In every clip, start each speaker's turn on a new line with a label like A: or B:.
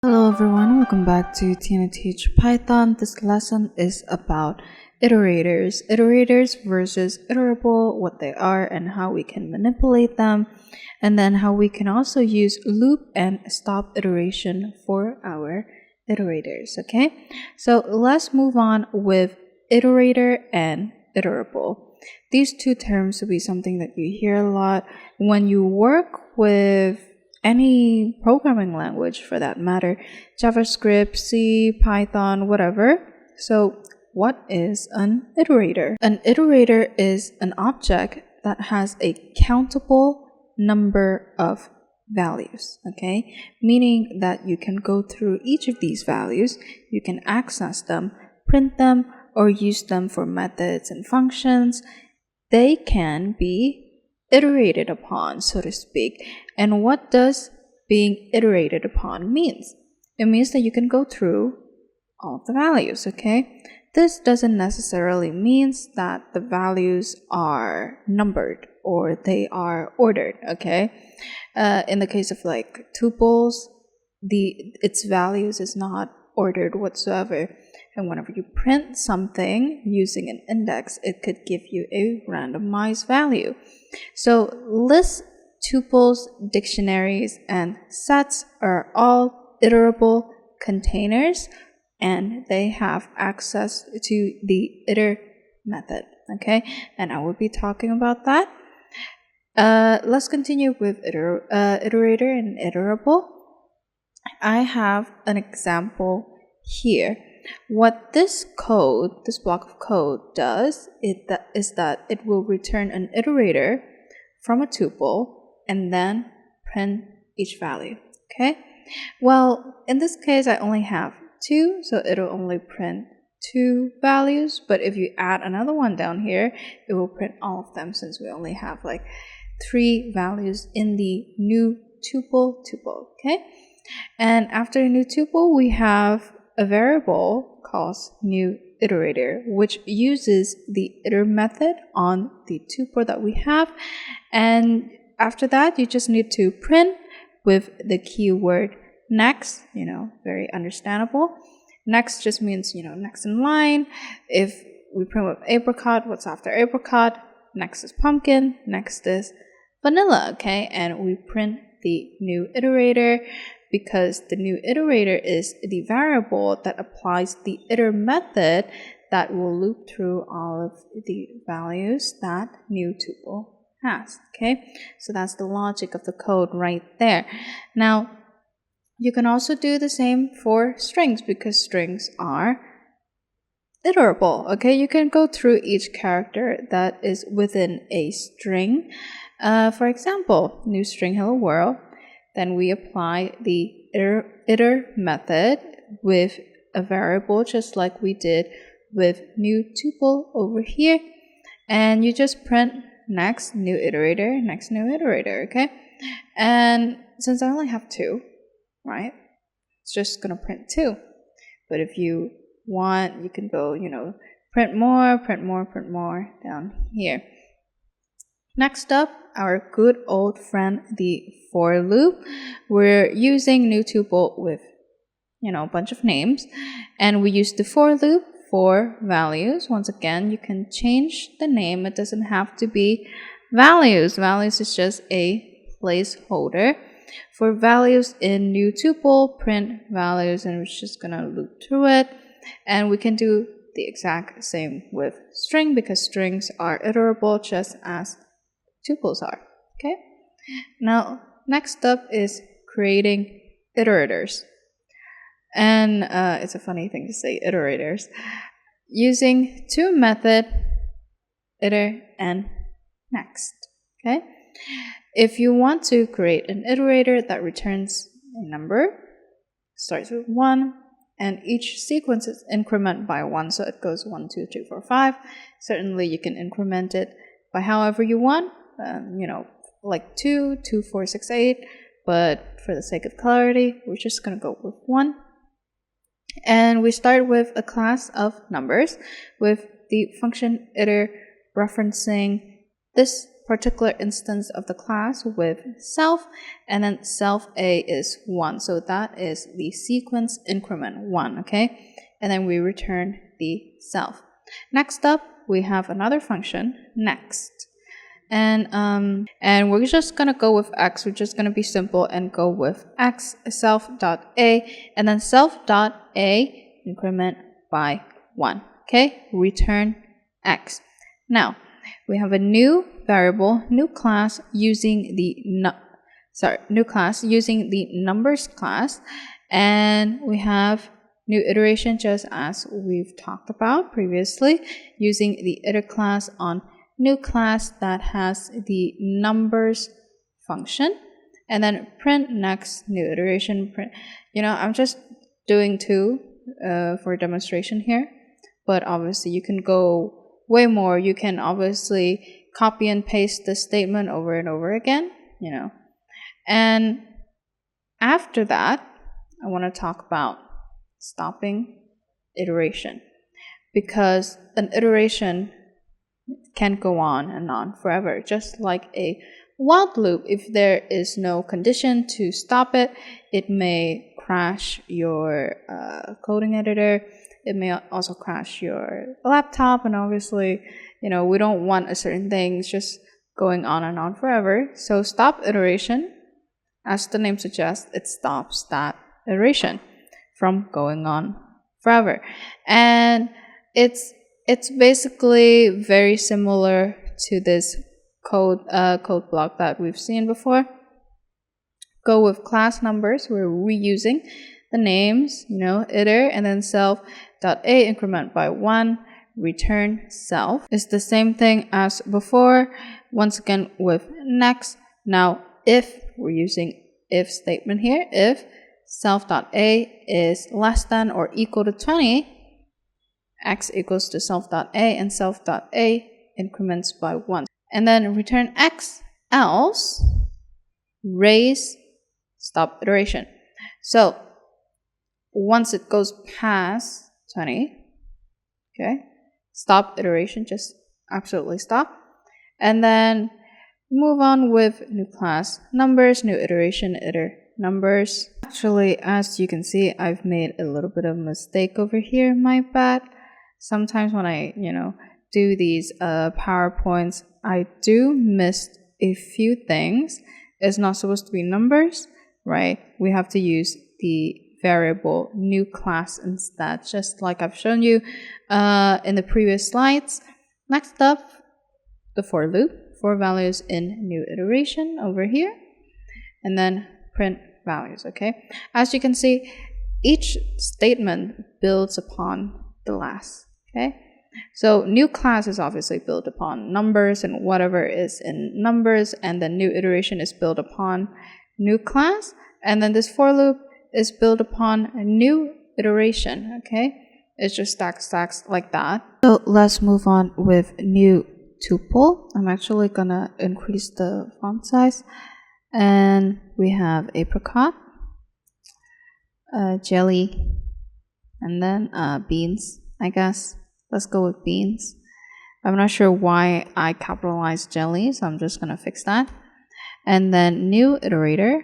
A: Hello everyone, welcome back to Tina Teach Python. This lesson is about iterators. Iterators versus iterable, what they are and how we can manipulate them, and then how we can also use loop and stop iteration for our iterators, okay? So let's move on with iterator and iterable. These two terms will be something that you hear a lot when you work with any programming language for that matter, JavaScript, C, Python, whatever. So what is an iterator? An iterator is an object that has a countable number of values, okay? Meaning that you can go through each of these values, you can access them, print them, or use them for methods and functions. They can be iterated upon, so to speak. And what does being iterated upon means? It means that you can go through all of the values, okay? This doesn't necessarily mean that the values are numbered or they are ordered, okay? In the case of like tuples, its values is not ordered whatsoever. And whenever you print something using an index, it could give you a randomized value. So lists, tuples, dictionaries, and sets are all iterable containers, and they have access to the iter method, okay? And I will be talking about that. Let's continue with iterator and iterable. I have an example here. What this block of code does is that it will return an iterator from a tuple and then print each value, okay? Well, in this case, I only have 2, so it'll only print 2 values, but if you add another one down here, it will print all of them since we only have like 3 values in the new tuple, okay? And after a new tuple, we have a variable called new iterator, which uses the iter method on the tuple that we have. And after that, you just need to print with the keyword next, very understandable. Next just means, next in line. If we print with apricot, what's after apricot? Next is pumpkin, next is vanilla, okay? And we print the new iterator because the new iterator is the variable that applies the iter method that will loop through all of the values that new tuple has, okay? So that's the logic of the code right there. Now, you can also do the same for strings because strings are iterable, okay? You can go through each character that is within a string. For example, new string hello world. Then we apply the iter method with a variable just like we did with new tuple over here. And you just print next new iterator, next new iterator, okay? And since I only have 2, right? It's just going to print 2. But if you want, you can go, print more down here. Next up, our good old friend, the for loop. We're using new tuple with, a bunch of names. And we use the for loop for values. Once again, you can change the name. It doesn't have to be values. Values is just a placeholder. For values in new tuple, print values, and we're just going to loop through it. And we can do the exact same with string because strings are iterable just as tuples are, okay? Now, next up is creating iterators. And it's a funny thing to say, iterators. Using 2 methods, iter and next, okay? If you want to create an iterator that returns a number, starts with 1, and each sequence is increment by 1, so it goes 1, 2, 3, 4, 5. Certainly, you can increment it by however you want. Like 2, 2, 4, 6, 8, but for the sake of clarity, we're just going to go with 1. And we start with a class of numbers with the function iter referencing this particular instance of the class with self, and then self A is 1. So that is the sequence increment 1, okay? And then we return the self. Next up, we have another function, next. And we're just gonna go with x. We're just gonna be simple and go with x self.a, and then self.a increment by 1. Okay, return x. Now we have a new variable, new class using the numbers class, and we have new iteration just as we've talked about previously, using the iter class on new class that has the numbers function, and then print next new iteration. Print. I'm just doing 2 for demonstration here, but obviously you can go way more. You can obviously copy and paste the statement over and over again, And after that, I want to talk about stopping iteration, because an iteration can go on and on forever, just like a while loop. If there is no condition to stop it, it may crash your coding editor. It may also crash your laptop, and obviously, we don't want a certain thing just going on and on forever. So stop iteration, as the name suggests, it stops that iteration from going on forever. And it's basically very similar to this code block that we've seen before. Go with class numbers. We're reusing the names, iter, and then self.a increment by 1, return self. It's the same thing as before. Once again with next. Now if we're using if statement here, if self.a is less than or equal to 20, x equals to self.a, and self.a increments by 1. And then return x, else raise stop iteration. So once it goes past 20, okay, stop iteration, just absolutely stop. And then move on with new class numbers, new iteration, iter numbers. Actually, as you can see, I've made a little bit of a mistake over here, my bad. Sometimes when I, do these PowerPoints, I do miss a few things. It's not supposed to be numbers, right? We have to use the variable new class instead, just like I've shown you in the previous slides. Next up, the for loop, for values in new iteration over here, and then print values, okay? As you can see, each statement builds upon the last. Okay, so new class is obviously built upon numbers and whatever is in numbers, and then new iteration is built upon new class, and then this for loop is built upon a new iteration. Okay, it's just stacks like that. So let's move on with new tuple. I'm actually gonna increase the font size, and we have apricot, jelly, and then beans, I guess. Let's go with beans. I'm not sure why I capitalized jelly, so I'm just going to fix that. And then new iterator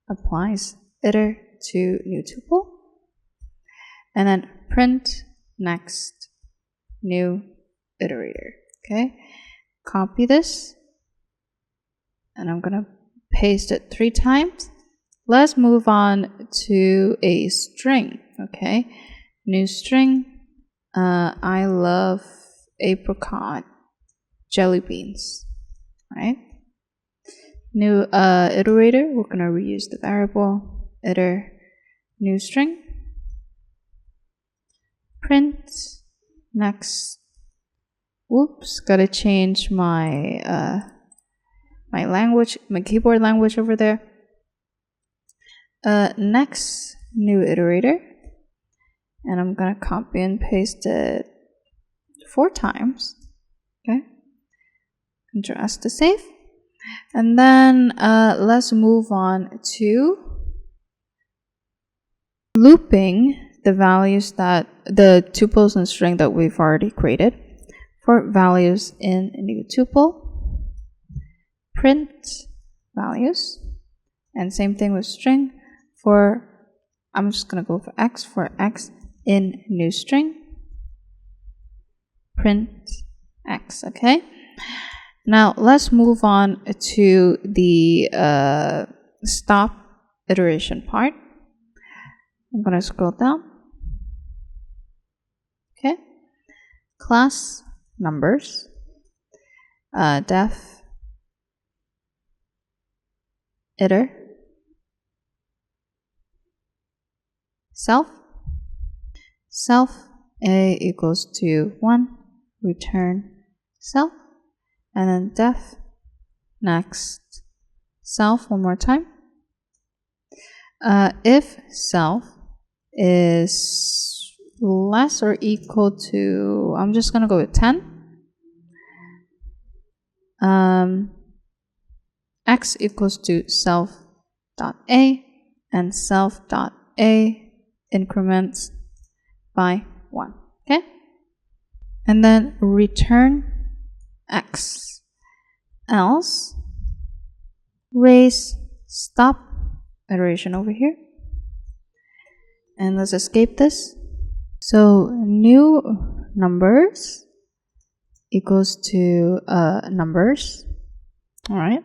A: applies iter to new tuple. And then print next new iterator. Okay, copy this. And I'm going to paste it 3 times. Let's move on to a string. Okay, new string. I love apricot jelly beans, right? New iterator, we're gonna reuse the variable iter new string, print next. Whoops, gotta change my my language, my keyboard language over there. Next new iterator. And I'm going to copy and paste it 4 times. Okay. Control S to save. And then let's move on to looping the values that the tuples and string that we've already created for values in a new tuple. print values. And same thing with string. I'm just going to go for x in new string. Print x, okay? Now let's move on to the stop iteration part. I'm going to scroll down. Okay. Class numbers. Def iter self a equals to 1, return self, and then def next self one more time. If self is less or equal to, I'm just gonna go with 10. X equals to self.a, and self.a increments by 1, okay? And then return x, else raise stop iteration over here, and let's escape this. So new numbers equals to numbers, all right?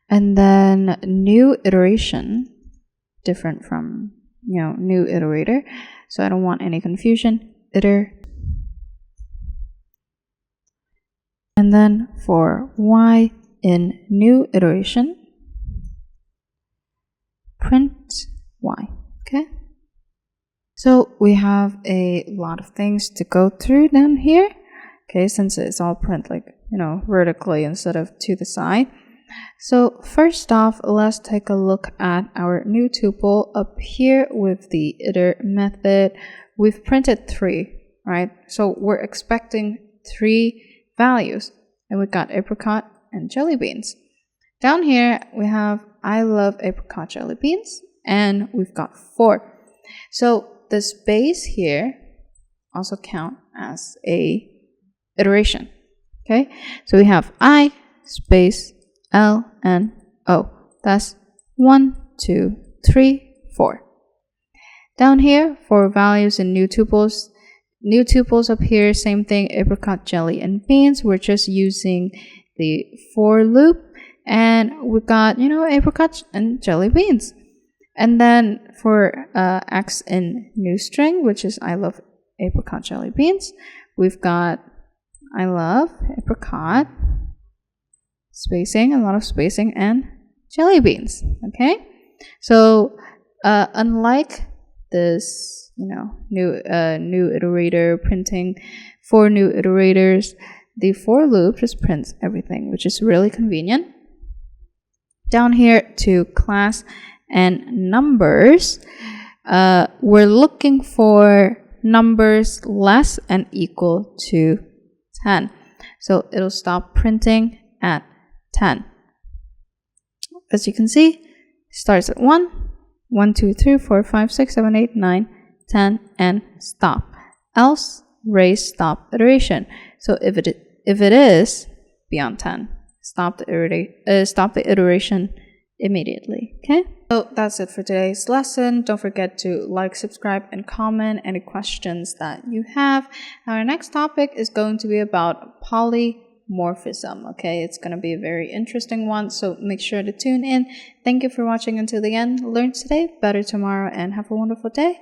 A: And then new iteration, different from, new iterator. So I don't want any confusion. Iter. And then for y in new iteration, print y, okay? So we have a lot of things to go through down here, okay, since it's all print vertically instead of to the side. So first off, let's take a look at our new tuple up here with the iter method. We've printed 3, right? So we're expecting 3 values, and we've got apricot and jelly beans. Down here, we have I love apricot jelly beans, and we've got 4. So the space here also count as a iteration, okay? So we have I space L and O. That's 1, 2, 3, 4. Down here for values in new tuples up here, same thing, apricot, jelly, and beans. We're just using the for loop, and we've got, apricot and jelly beans. And then for X in new string, which is I love apricot jelly beans, we've got I love apricot, spacing, a lot of spacing, and jelly beans, okay? So unlike this, new iterator printing for new iterators, the for loop just prints everything, which is really convenient. Down here to class and numbers, we're looking for numbers less and equal to 10. So it'll stop printing at 10. As you can see, it starts at 1, 2, 3, 4, 5, 6, 7, 8, 9, 10, and stop. Else, raise stop iteration. So if it is beyond 10, stop the iteration immediately, okay? So that's it for today's lesson. Don't forget to like, subscribe, and comment any questions that you have. Our next topic is going to be about polymorphism, okay? It's going to be a very interesting one, so make sure to tune in. Thank you for watching until the end. Learn today, better tomorrow, and have a wonderful day.